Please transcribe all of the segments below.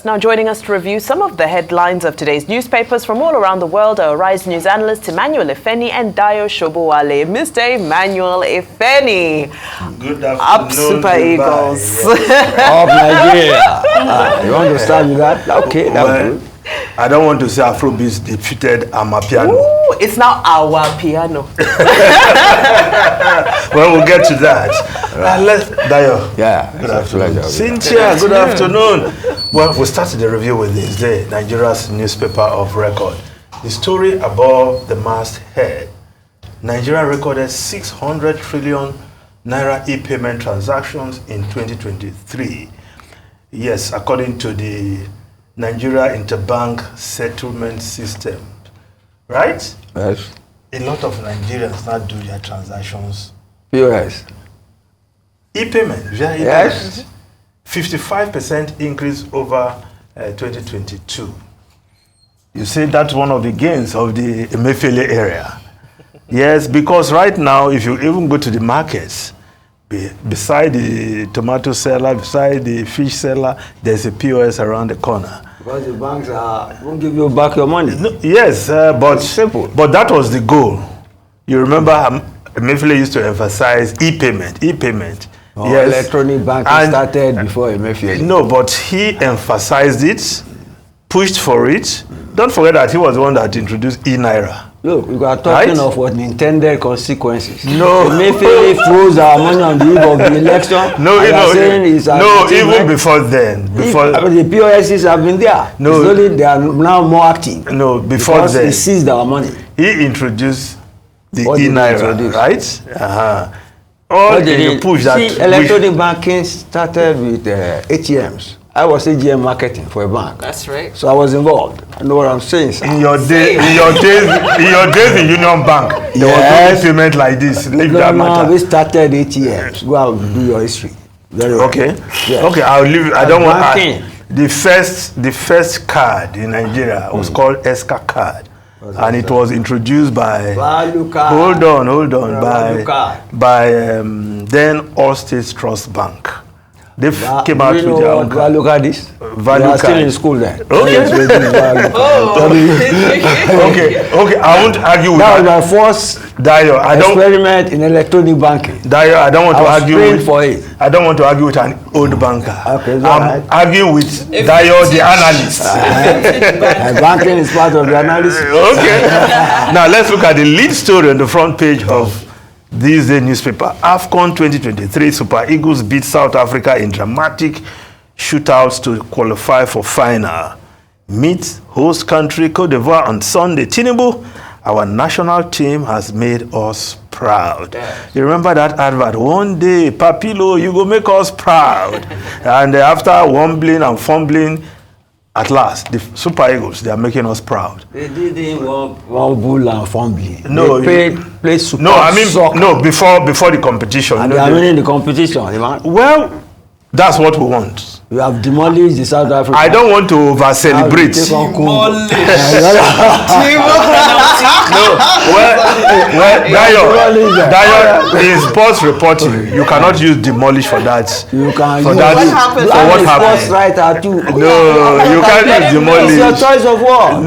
Now joining us to review some of the headlines of today's newspapers from all around the world are Rise News analyst Emmanuel Ifeni and Dayo Shobowale. Mr. Emmanuel Ifeni. Good afternoon. Up Super Eagles. Of Nigeria. You want to start with that? Okay, that's good. I don't want to say Afrobeats defeated Amapiano. Ooh, it's now our piano. Well, we'll get to that. Let's, Dayo. Yeah. Good afternoon. Cynthia, good afternoon. Well, we'll start the review with this day, Nigeria's newspaper of record. The story above the masthead. Nigeria recorded 600 trillion naira e-payment transactions in 2023. Yes, according to the Nigeria Interbank Settlement System, right? Yes. A lot of Nigerians now do their transactions. POS. E-payment, via e-payment. Yes. 55% increase over 2022. You see, that's one of the gains of the Emefiele area. Yes, because right now, if you even go to the markets, beside the tomato seller, beside the fish seller, there's a POS around the corner. Because the banks won't give you back your money. No, yes, but it's simple. But that was the goal. You remember Emefiele used to emphasize e-payment, e-payment. Oh, yes. Electronic banking started before Emefiele. No, but he emphasized it, pushed for it. Don't forget that he was the one that introduced e-naira. Look, we are talking of unintended consequences. No. Emefiele froze our money on the eve of the election. No, even before then. Before the POSs have been there. No. It's only they are now more active. No, before because then. He seized our money. He introduced the What e-naira, right? All the push that. See, electronic banking started with ATMs. I was AGM marketing for a bank. That's right. So I was involved. I know what I'm saying, sir. In your days in Union Bank, there was no payment like this. Leave that matter. We started ATMs. Go out and do your history. Very well. Okay. Yes. Okay, I'll leave. I don't want. Banking. The first card in Nigeria was called ESCA card, and it was introduced by. Value card. Hold on. By then All States Trust Bank. They came out with their own card. Value card is? Value card. Still in school then. Okay. Okay. I won't argue with that. That was my first Dayo, experiment in electronic banking. Dayo, I don't want to argue with. For it. I don't want to argue with an old banker. Okay, I'm arguing with Dayo, the analyst. Banking is part of the analysis. Okay. Now let's look at the lead story on the front page of this day newspaper. AFCON2023 Super Eagles beat South Africa in dramatic shootouts to qualify for final. Meet host country Cote d'Ivoire on Sunday. Tinubu, our national team has made us proud. You remember that advert? One day, Papilo, you go make us proud. And after wumbling and fumbling, at last, the Super Eagles, they are making us proud. They didn't wobble and fumbling. No, they played super soccer. No, before the competition. And they are winning the competition, man. Well, that's what we want. We have demolished the South Africa. I don't want to over-celebrate. Demolished. Dayo, in sports reporting, you cannot use demolish for that. You can for use that. For what happened? Sports writer too. No, you can't use demolish. It's your choice of what?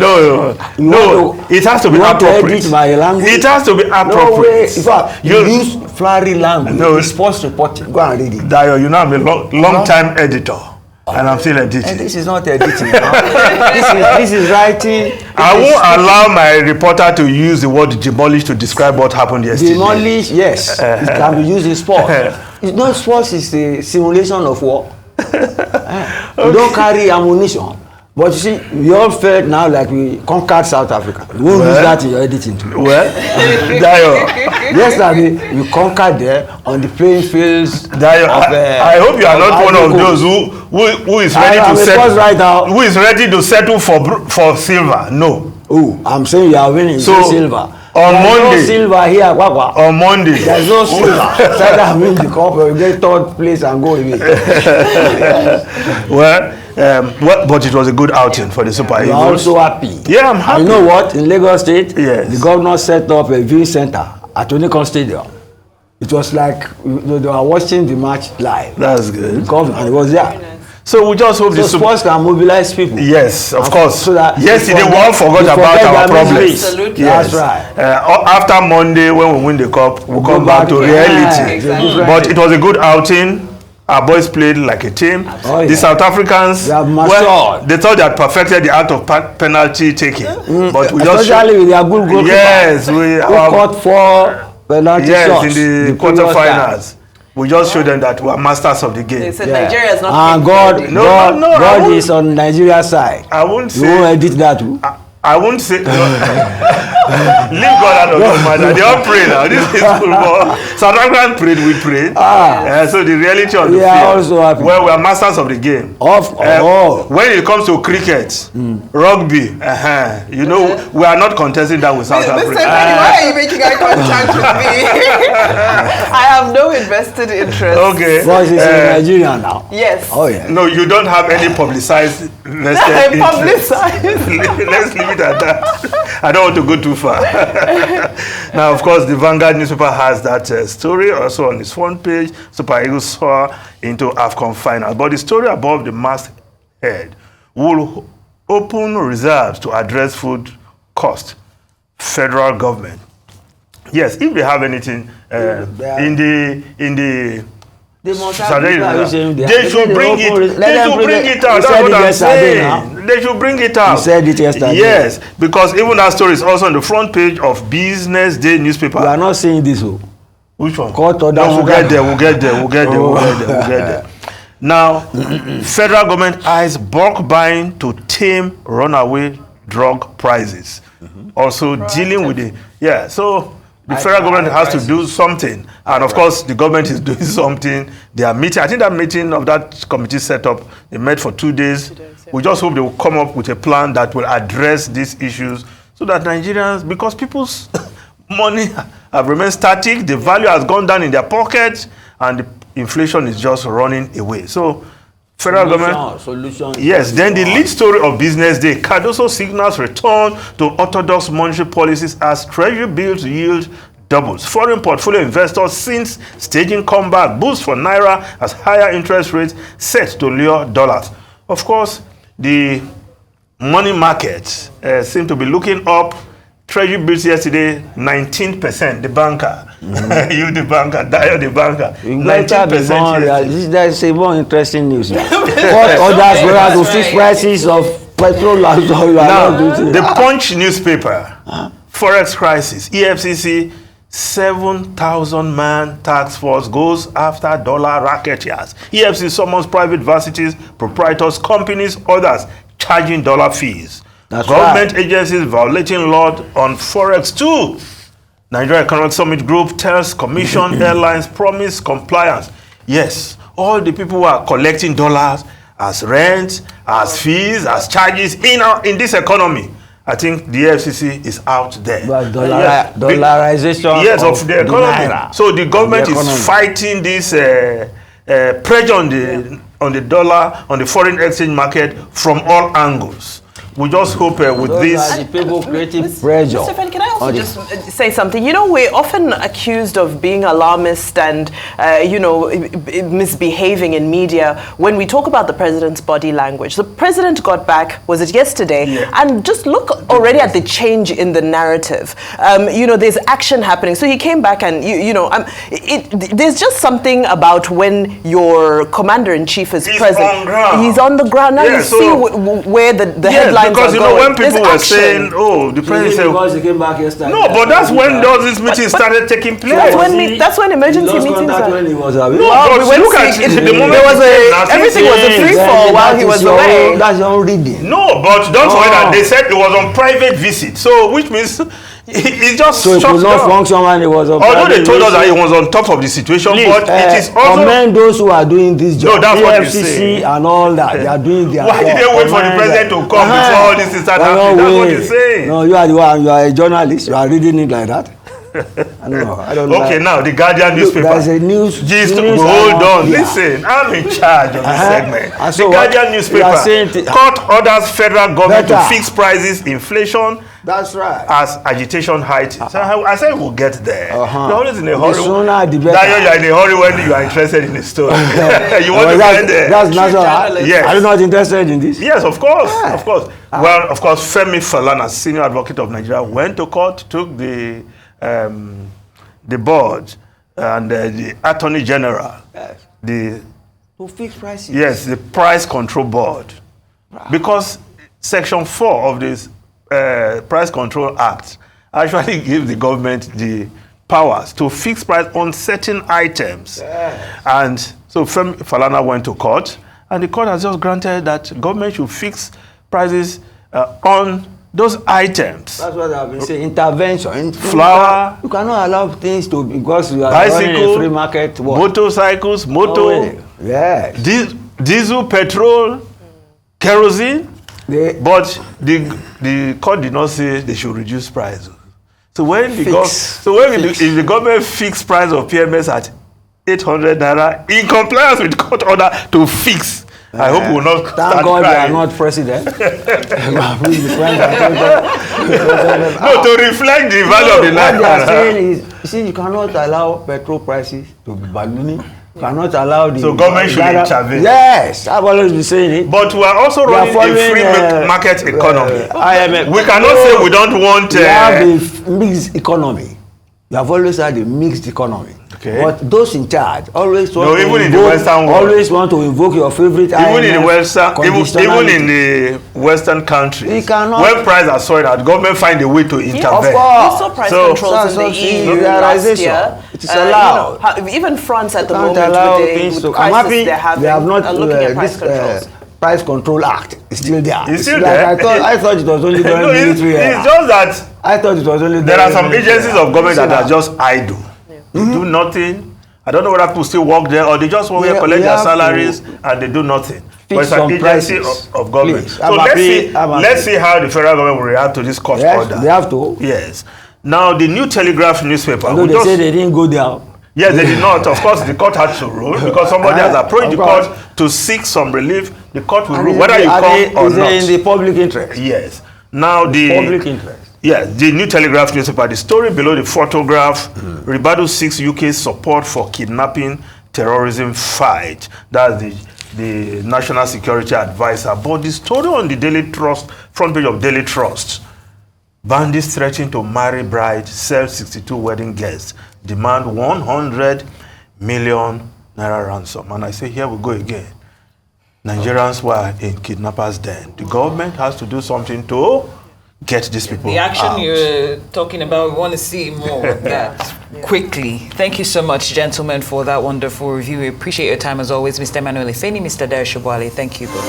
No. It has to be appropriate. It has to be appropriate. No way. In fact, you use flowery language. No. In sports reporting. Go and read it. Dayo, you know I'm a long-time editor. And I'm still editing. And this is not editing. this is writing. I won't allow my reporter to use the word demolish to describe what happened yesterday. Demolish, yes. It can be used in sport. It's not sports, it's the simulation of war. You don't carry ammunition. But you see, we all felt now like we conquered South Africa. You won't use that in your editing too. Well, Dayo. Yesterday, we conquered there on the playing fields. Dayo, I hope you are not one of those who is ready to settle. Right now. Who is ready to settle for silver? No. Oh, I'm saying you are winning silver. On Monday. No silver here, On Monday. There's no silver. So that win the cup, we get third place and go away. But it was a good outing for the Super Eagles. You're also happy. Yeah, I'm happy. You know what? In Lagos State, yes, the governor set up a viewing center at Onikon Stadium. It was like they were watching the match live. That's good. The governor, and it was there. So we just hope so the sports can mobilize people. Yes, of course. So that yesterday we all forgot about our problems. Absolutely. Yes. That's right. After Monday, when we win the cup, we'll come back to reality. Exactly. But it was a good outing. Our boys played like a team. Oh, The South Africans, They have well, matured. they thought they had perfected the art of penalty taking. But we just Especially with their good goalkeeper. yes, Who caught 4 penalty shots. in the previous quarterfinals. We just showed them that we are masters of the They game. said time. Nigeria is not And fit God, ready. No, God, no, I God won't- is on Nigeria's side. I won't You won't say. edit that too. I won't say. No. Leave God out of the matter. They all pray now. This is football. South African prayed, we prayed. So the reality of the We are field. also happy. Well, we are masters of the game. When it comes to cricket, rugby, you know, we are not contesting that with South Mr. Africa. Penny, why are you making eye contact with me? I have no invested interest. Okay. Because it's in Nigeria now. Yes. Oh yeah. No, you don't have any publicized vested interest. Publicized. Let's leave it at that. I don't want to go too far. Now, of course, the Vanguard newspaper has that story also on its front page. Super Eagles soar into AFCON final. But the story above the masthead will open reserves to address food cost. Federal government. Yes, if they have anything in the They must So have they should bring it. They should bring it out. That's what I'm saying. They should bring it out. You said it yesterday. Yes, because even that story is also on the front page of Business Day newspaper. We are not saying this. Oh. Which one? Court order. No, we'll get there. We'll get there. We'll get there. We'll get there. We'll get there. Now, federal government eyes bulk buying to tame runaway drug prices. Also dealing with the so. The federal government has to do something, and of course, the government is doing something. They are meeting. I think that meeting of that committee set up, they met for 2 days. We just hope they will come up with a plan that will address these issues so that Nigerians, because people's money have remained static, the value has gone down in their pockets, and the inflation is just running away. So, federal government. Solution. Yes, then the lead story of Business Day, Cardoso signals return to orthodox monetary policies as treasury bills yield doubles. Foreign portfolio investors since staging comeback boost for Naira as higher interest rates set to lure dollars. Of course, the money markets seem to be looking up. Treasury bills yesterday, 19%. The banker, you the banker, Dio the banker, 19%. That's a more interesting news. What others were to fix prices of petrol and so on. Now, the Punch newspaper, Forex crisis, EFCC 7,000-man task force goes after dollar racketeers. EFCC summons private varsities, proprietors, companies, others charging dollar fees. That's Government agencies violating law on Forex too. Nigeria Economic Summit Group tells Commission Airlines promise compliance. Yes, all the people who are collecting dollars as rent, as fees, as charges in this economy, I think the FCC is out there. But dollarization yes, of the economy. Naira. So the government is fighting this pressure on the dollar, on the foreign exchange market from all angles. We just hope with Those this. are the people creating pressure. Mr. Fen, can I also just say something? You know, we're often accused of being alarmist and, misbehaving in media when we talk about the president's body language. The president got back, was it yesterday? Yeah. And just look already at the change in the narrative. There's action happening. So he came back and, there's just something about when your commander-in-chief is present. He's on the ground. Now you see where the headlines because when people were saying, the president said, because he came back yesterday. No, but that's when all these meetings started taking place. That's when emergency meetings are. When he was away. Look at the moment everything was a free fall while he was away. That's your own reading. No, but don't forget that they said it was on private visit. So which means it just so it could not function when it was on. Although they told us that it was on top of the situation, but it is also commend those who are doing this job. No, that's what you say. And all that they are doing their Why did they wait for the president to come before all this started happening? That's what you're saying. No, you are a journalist. You are reading it like that. I don't Okay, like. now the Guardian newspaper. There's a news. Gist, news hold on, yeah. listen. I'm in charge of this segment. And so the Guardian newspaper. Court orders federal government to fix prices, inflation. That's right. As agitation heights. So I said we'll get there. You're always in a hurry. The sooner the better. That you're in a hurry when you are interested in the story. You want to get there. That's natural. Yes. Are you not interested in this? Yes, of course. Yeah. Of course. Well, of course, Femi Falana, senior advocate of Nigeria, went to court, took the board and the Attorney General, to fix prices. Yes, the Price Control Board. Right. Because Section 4 of this Price Control Act actually gives the government the powers to fix price on certain items. Yeah. And so Femi Falana went to court, and the court has just granted that government should fix prices on those items. That's what I've been saying. Intervention. Flour. You cannot allow things to, because you are running a free market. Motorcycles, yes. Diesel, petrol, kerosene. But the court did not say they should reduce price. So when if the government fixed price of PMS at 800 naira in compliance with court order to fix, I hope we will not. Thank God they are not president. No, to reflect the value of the naira. What they are saying is, you see, you cannot allow petrol prices to be ballooning. You cannot allow the. So government should intervene. Yes, I've always been saying it. But we are also running a free market economy. We cannot say we don't want. We have a mixed economy. You have always had a mixed economy. Okay. But those in charge always want to even in the Western world, always want to invoke your favorite. Even in the Western countries, when prices are soaring, the government find a way to intervene. Of course. We saw price controls in the EU last year. It is allowed. Even France at the moment with the crisis they're having, they have not looking at price controls. Price Control Act is still there. It's still there. I thought it was only during military era. It's just that I thought it was only. There are some agencies of government that are just idle. They do nothing. I don't know whether people still work there or they just want to collect their salaries and they do nothing. But it's an agency of government. Please, so let's see how the federal government will react to this court order. They have to. Yes. Now the New Telegraph newspaper. Although they say they didn't go there. Yes, they did not. Of course, the court had to rule because somebody has approached the court to seek some relief. The court will rule whether you come or not. Is it in the public interest? Yes. Now the public interest. Yes, the New Telegraph newspaper. The story below the photograph: Ribadu seeks UK support for kidnapping terrorism fight. That's the National Security Advisor. But the story on the Daily Trust front page of Daily Trust: bandits threatening to marry bride, sell 62 wedding guests, demand 100 million naira ransom. And I say, here we go again. Nigerians were in kidnappers' den. The government has to do something to get these people The action out. You're talking about, we want to see more of that quickly. Thank you so much, gentlemen, for that wonderful review. We appreciate your time as always. Mr. Emmanuel Ifeni, Mr. Dare Shobwale, thank you both.